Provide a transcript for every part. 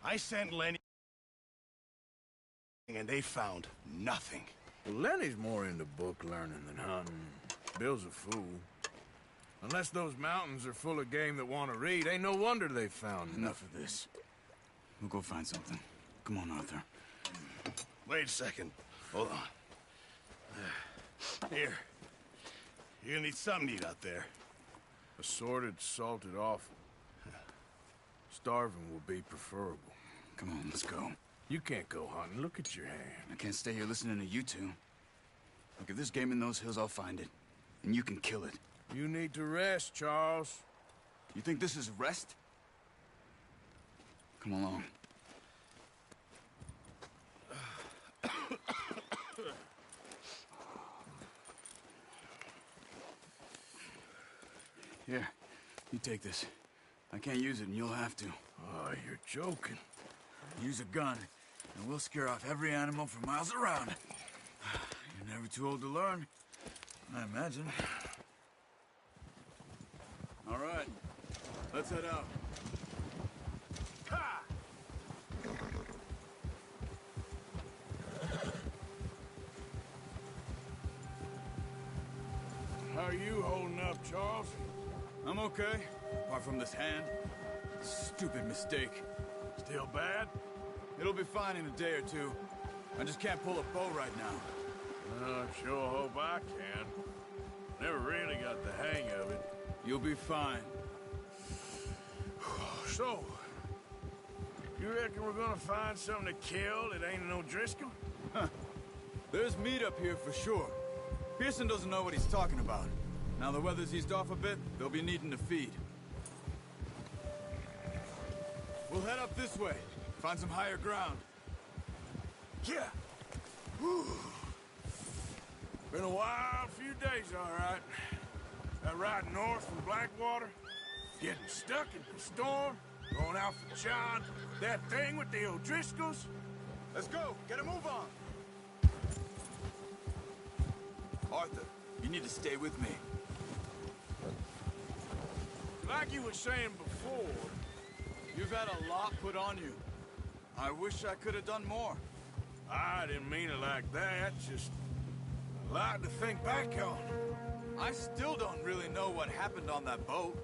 I sent Lenny, and they found nothing. Well, Lenny's more into book learning than hunting. Bill's a fool. Unless those mountains are full of game that want to read, ain't no wonder they found Enough of this. We'll go find something. Come on, Arthur. Wait a second. Hold on. Here. You're gonna need something to eat out there. Assorted, salted offal. Starving will be preferable. Come on, let's go. You can't go hunting. Look at your hand. I can't stay here listening to you two. Look, if there's game in those hills, I'll find it. And you can kill it. You need to rest, Charles. You think this is rest? Come along. Here, you take this. I can't use it, and you'll have to. Oh, you're joking. Use a gun, and we'll scare off every animal for miles around. You're never too old to learn, I imagine. All right, let's head out. Ha! How are you holding up, Charles? I'm okay, apart from this hand. Stupid mistake. Still bad? It'll be fine in a day or two. I just can't pull a bow right now. I sure hope I can. Never really got the hang of it. You'll be fine. So, you reckon we're gonna find something to kill that ain't no Driscoll? There's meat up here for sure. Pearson doesn't know what he's talking about. Now the weather's eased off a bit, they'll be needing to feed. We'll head up this way, find some higher ground. Yeah. Whew. Been a wild few days, all right. That ride north from Blackwater, getting stuck in the storm, going out for John, that thing with the O'Driscolls. Let's go, get a move on. Arthur, you need to stay with me. Like you were saying before, You've had a lot put on you. I wish I could have done more. I didn't mean it like that, just a lot to think back on. I still don't really know what happened on that boat.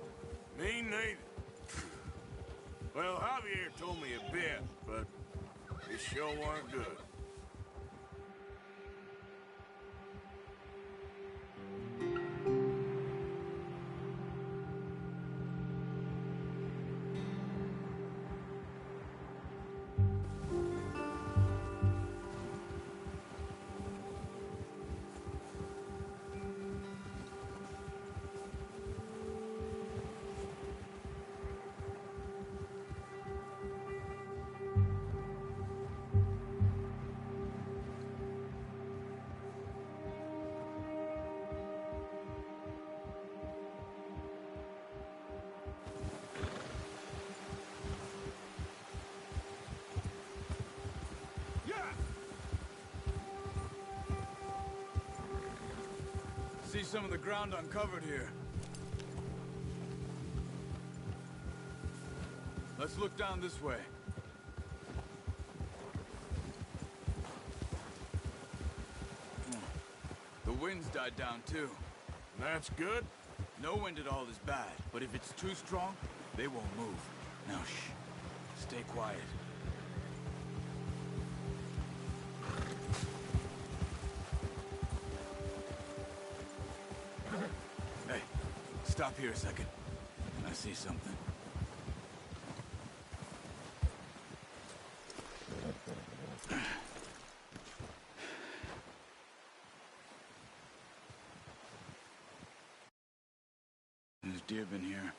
Me neither. Well, Javier told me a bit, but it sure weren't good. See some of the ground uncovered here. Let's look down this way. The wind's died down too. That's good. No wind at all is bad, but if it's too strong, they won't move. Now shh. Stay quiet. Hey, stop here a second. I see something. There's deer been here.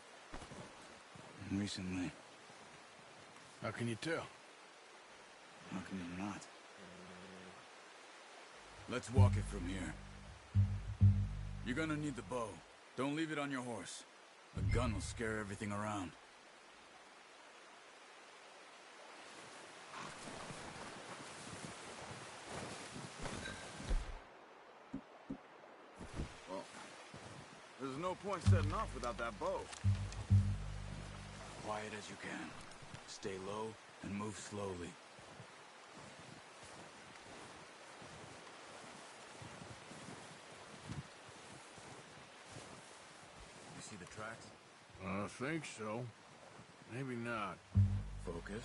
Recently. How can you tell? How can you not? Let's walk it from here. You're gonna need the bow. Don't leave it on your horse. The gun will scare everything around. Well, there's no point setting off without that bow. Quiet as you can. Stay low and move slowly. You see the tracks? I think so. Maybe not. Focus.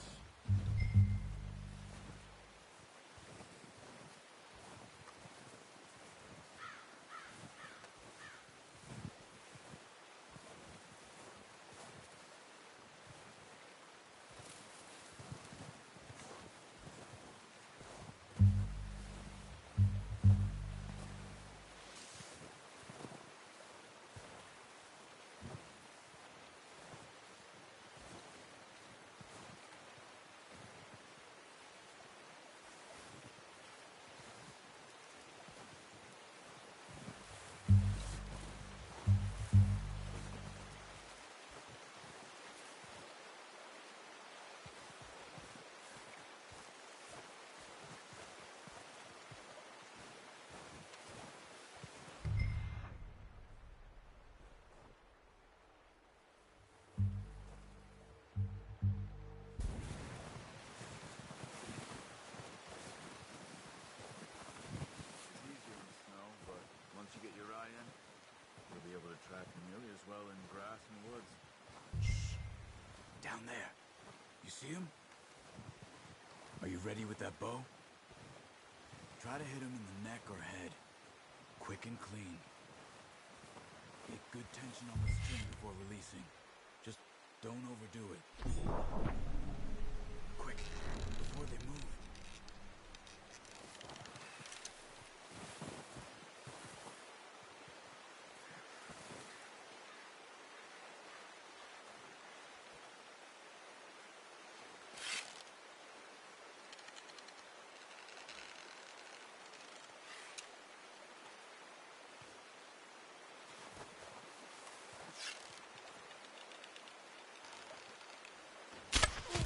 As well in grass and woods. Shh! Down there. You see him? Are you ready with that bow? Try to hit him in the neck or head. Quick and clean. Get good tension on the string before releasing. Just don't overdo it. Quick, before they move.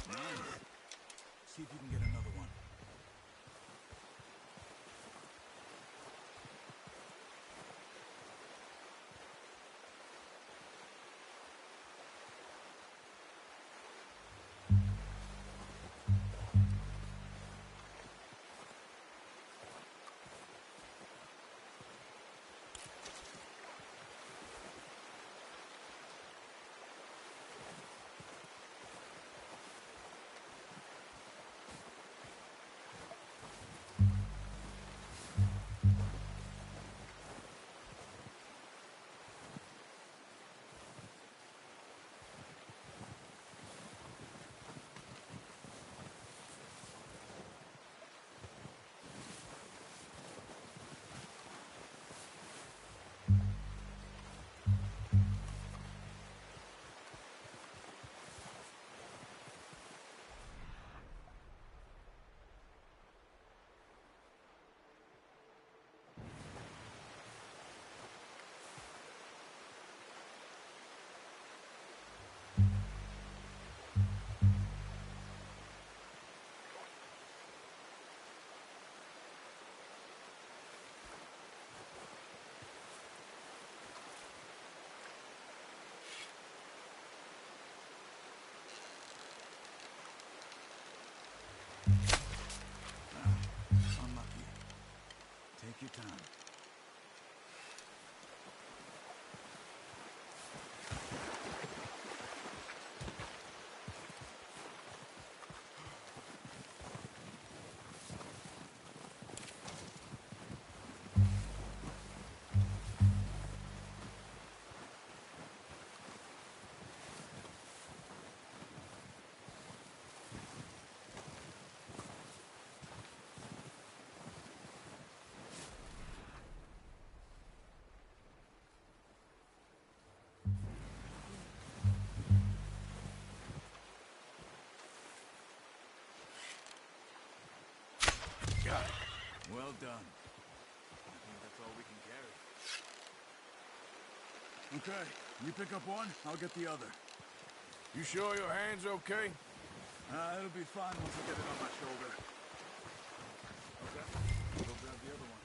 Nice. See if you can get another one. Unlucky. Take your time. Got it. Well done. I think that's all we can carry. Okay, you pick up one, I'll get the other. You sure your hand's okay? It'll be fine once I get it on my shoulder. Okay, go grab the other one.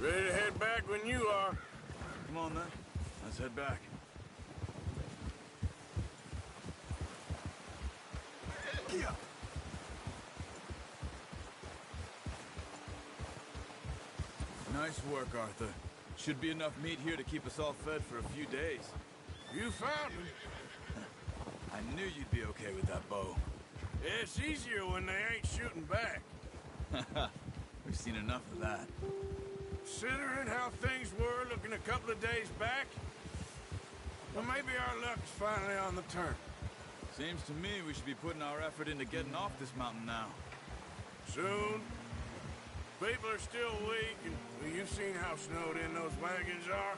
Ready to head back when you are. Come on, then. Let's head back. Nice work, Arthur. Should be enough meat here to keep us all fed for a few days. You found him. I knew you'd be okay with that bow. It's easier when they ain't shooting back. We've seen enough of that. Considering how things were looking a couple of days back, well, maybe our luck's finally on the turn. Seems to me we should be putting our effort into getting off this mountain now. Soon. People are still weak, and well, you've seen how snowed in those wagons are.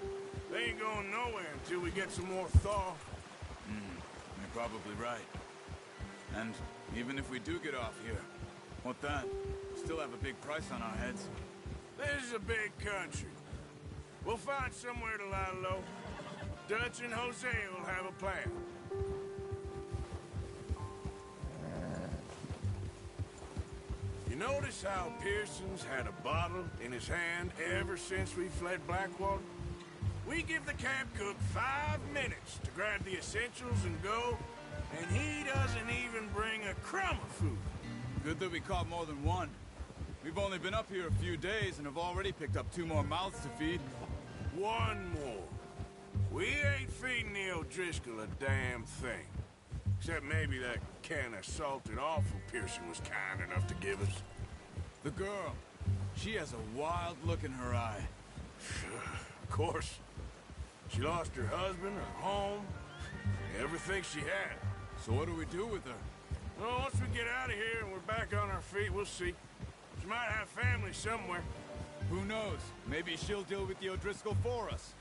They ain't going nowhere until we get some more thaw. You're probably right. And even if we do get off here, what then? Still have a big price on our heads. This is a big country. We'll find somewhere to lie low. Dutch and Jose will have a plan. You notice how Pearson's had a bottle in his hand ever since we fled Blackwater? We give the camp cook 5 minutes to grab the essentials and go, and he doesn't even bring a crumb of food. Good that we caught more than one. We've only been up here a few days and have already picked up 2 more mouths to feed. 1 more. We ain't feeding the O'Driscoll a damn thing. Except maybe that can of salted offal Pearson was kind enough to give us. The girl. She has a wild look in her eye. Of course. She lost her husband, her home, everything she had. So what do we do with her? Well, once we get out of here and we're back on our feet, we'll see. She might have family somewhere. Who knows? Maybe she'll deal with the O'Driscoll for us.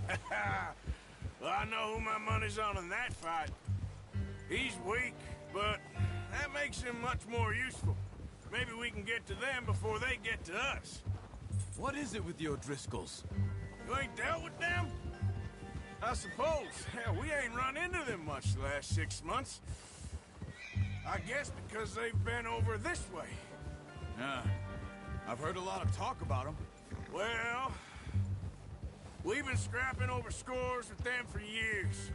Well, I know who my money's on in that fight. He's weak, but that makes him much more useful. Maybe we can get to them before they get to us. What is it with the O'Driscolls? You ain't dealt with them? I suppose. Hell, we ain't run into them much the last 6 months. I guess because they've been over this way. Yeah. I've heard a lot of talk about them. Well, we've been scrapping over scores with them for years.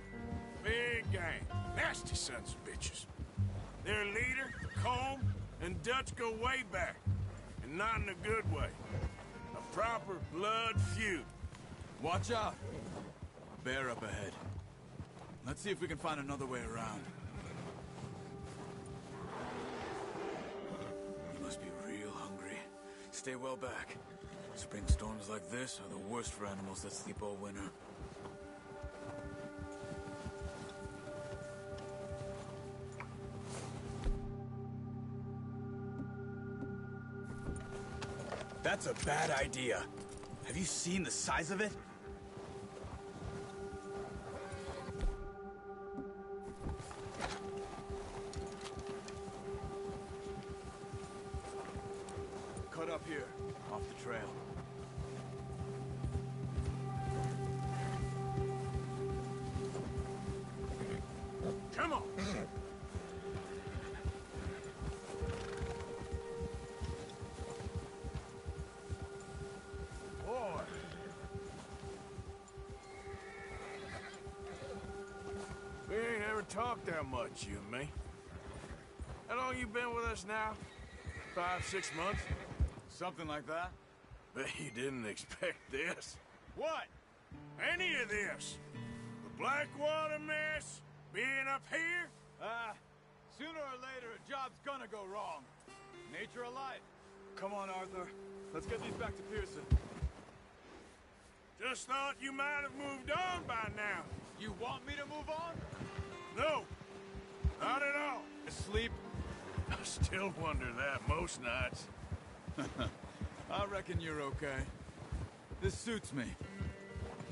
Big gang. Nasty sons of bitches. Their leader, Combe, and Dutch go way back. And not in a good way. A proper blood feud. Watch out. Bear up ahead. Let's see if we can find another way around. You must be real hungry. Stay well back. Spring storms like this are the worst for animals that sleep all winter. That's a bad idea. Have you seen the size of it? Cut up here, off the trail. Come on! Boy! We ain't ever talked that much, you and me. How long you been with us now? 5, 6 months? Something like that. Bet you didn't expect this. What? Any of this. The Blackwater mess, being up here. Sooner or later, a job's gonna go wrong. Nature of life. Come on, Arthur. Let's get these back to Pearson. Just thought you might have moved on by now. You want me to move on? No, not at all. Asleep? I still wonder that most nights. I reckon you're okay. This suits me.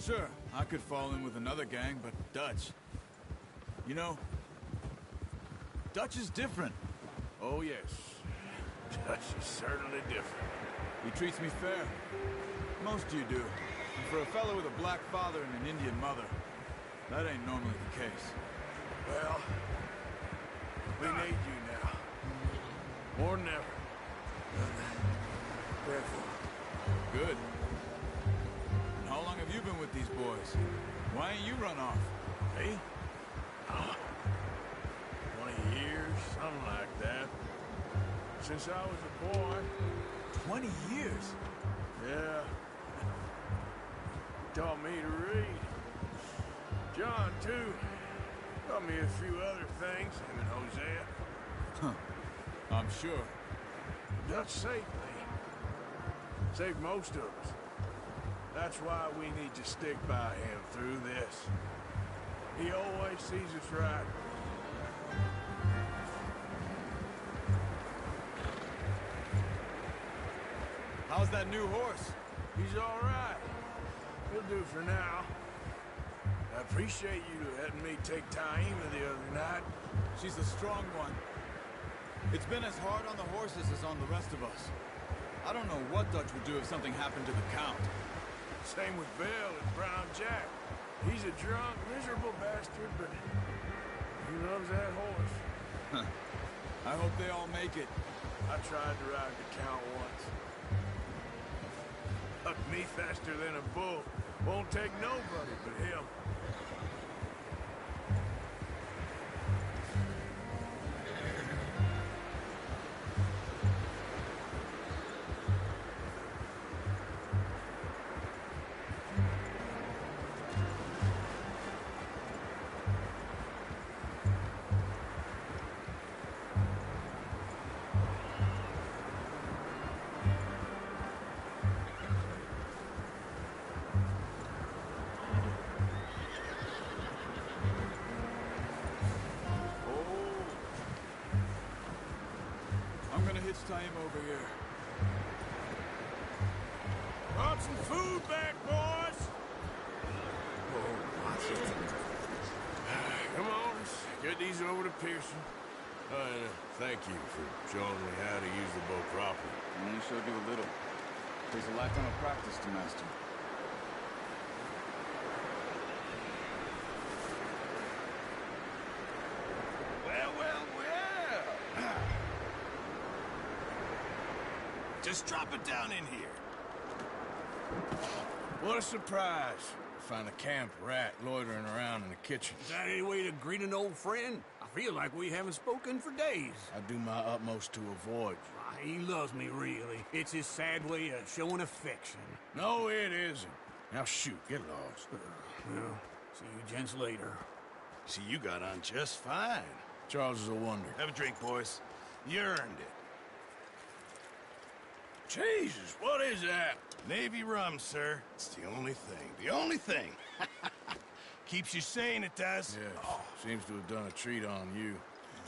Sure, I could fall in with another gang, but Dutch... You know, Dutch is different. Oh, yes. Dutch is certainly different. He treats me fair. Most you do. And for a fellow with a black father and an Indian mother, that ain't normally the case. Well, we need you now. More than ever. Careful. Good. How long have you been with these boys? Why ain't you run off? Me? Oh, 20 years, something like that. Since I was a boy. 20 years? Yeah. Taught me to read. John, too. Taught me a few other things, him and Hosea. Huh. I'm sure. Dutch saved me. Saved most of us. That's why we need to stick by him through this. He always sees us right. How's that new horse? He's all right. He'll do for now. I appreciate you letting me take Taima the other night. She's a strong one. It's been as hard on the horses as on the rest of us. I don't know what Dutch would do if something happened to the Count. Same with Bill and Brown Jack. He's a drunk, miserable bastard, but he loves that horse. I hope they all make it. I tried to ride the Count once. Hucked me faster than a bull. Won't take nobody but him. I'm gonna hitch Taima over here. Brought some food back, boys! Whoa, watch it. Come on, let's get these over to Pearson. Thank you for showing me how to use the boat properly. I only showed you a little. Takes a lifetime of practice to master. Well, well, well! Just drop it down in here. What a surprise. Find a camp rat loitering around in the kitchen. Is that any way to greet an old friend? I feel like we haven't spoken for days. I do my utmost to avoid you. He loves me, really. It's his sad way of showing affection. No, it isn't. Now shoot, get lost. Well, see you gents later. See, you got on just fine. Charles is a wonder. Have a drink, boys. You earned it. Jesus, what is that? Navy rum, sir. It's the only thing. The only thing. Keeps you sane, it does. Yes, seems to have done a treat on you.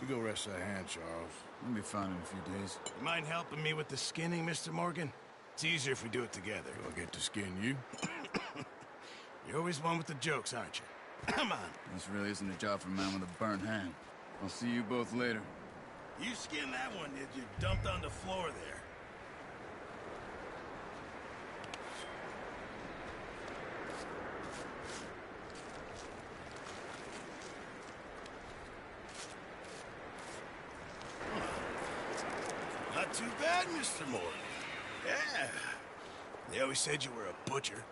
You go rest that hand, Charles. We'll be fine in a few days. You mind helping me with the skinning, Mr. Morgan? It's easier if we do it together. Do I get to skin you? You're always one with the jokes, aren't you? Come on. This really isn't a job for a man with a burnt hand. I'll see you both later. You skinned that one, did you? Dumped on the floor there. Not too bad, Mr. Morgan. Yeah. They always said you were a butcher.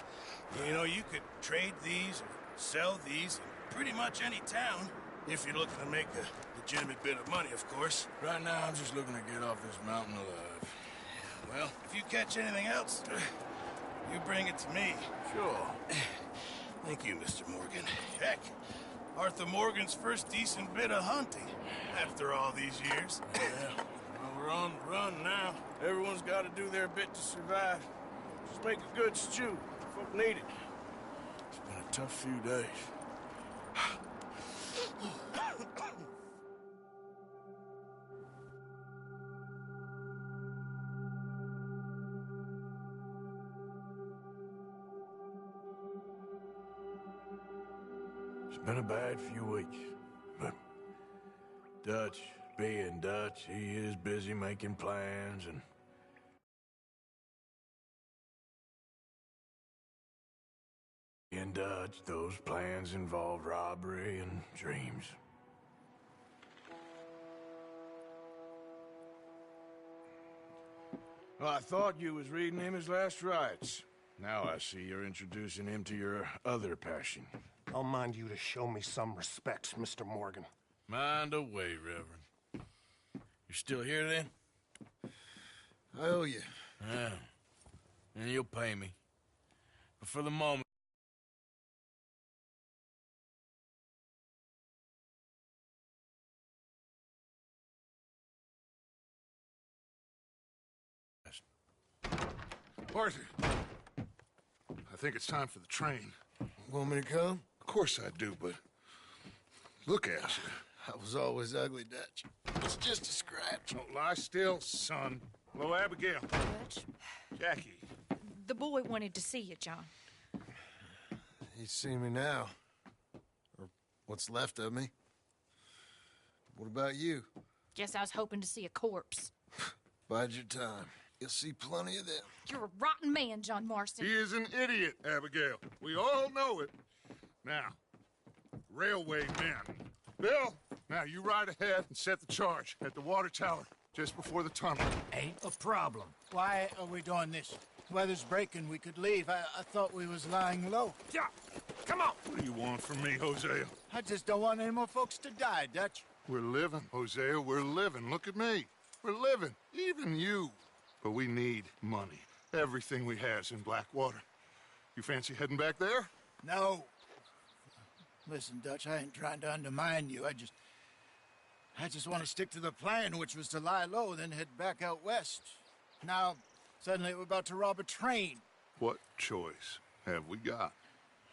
You know, you could trade these or sell these in pretty much any town, if you're looking to make a legitimate bit of money, of course. Right now, I'm just looking to get off this mountain alive. Well, if you catch anything else, you bring it to me. Sure. Thank you, Mr. Morgan. Heck, Arthur Morgan's first decent bit of hunting after all these years. Yeah. Well, we're on the run now. Everyone's got to do their bit to survive. Just make a good stew. Folk need it. It's been a tough few days. It's been a bad few weeks, but Dutch, being Dutch, he is busy making plans and... In Dutch, those plans involve robbery and dreams. Well, I thought you was reading him his last rites. Now I see you're introducing him to your other passion. I'll mind you to show me some respect, Mr. Morgan. Mind away, Reverend. You still here, then? I owe you. Yeah. And you'll pay me. But for the moment... Arthur, I think it's time for the train. Want me to come? Of course I do, but look at you. I was always ugly, Dutch. It's just a scratch. Don't lie still, son. Hello, Abigail. Dutch, Jackie. the boy wanted to see you, John. He's seen me now. Or what's left of me. What about you? Guess I was hoping to see a corpse. Bide your time. You'll see plenty of them. You're a rotten man, John Marston. He is an idiot, Abigail. We all know it. Now, railway men. Bill, now you ride ahead and set the charge at the water tower just before the tunnel. Ain't a problem. Why are we doing this? Weather's breaking. We could leave. I thought we was lying low. Yeah, come on. What do you want from me, Hosea? I just don't want any more folks to die, Dutch. We're living, Hosea. We're living. Look at me. We're living. Even you. But we need money. Everything we have's in Blackwater. You fancy heading back there? No. Listen, Dutch, I ain't trying to undermine you. I just want to stick to the plan, which was to lie low, then head back out west. Now, suddenly we're about to rob a train. What choice have we got?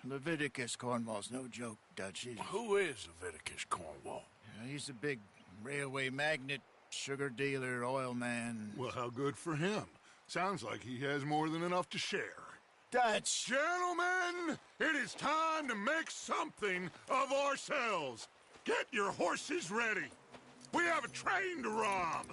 Leviticus Cornwall's no joke, Dutch. Who is Leviticus Cornwall? He's a big railway magnate, sugar dealer, oil man. Well, how good for him. Sounds like he has more than enough to share. Dutch! Gentlemen, it is time to make something of ourselves. Get your horses ready. We have a train to rob.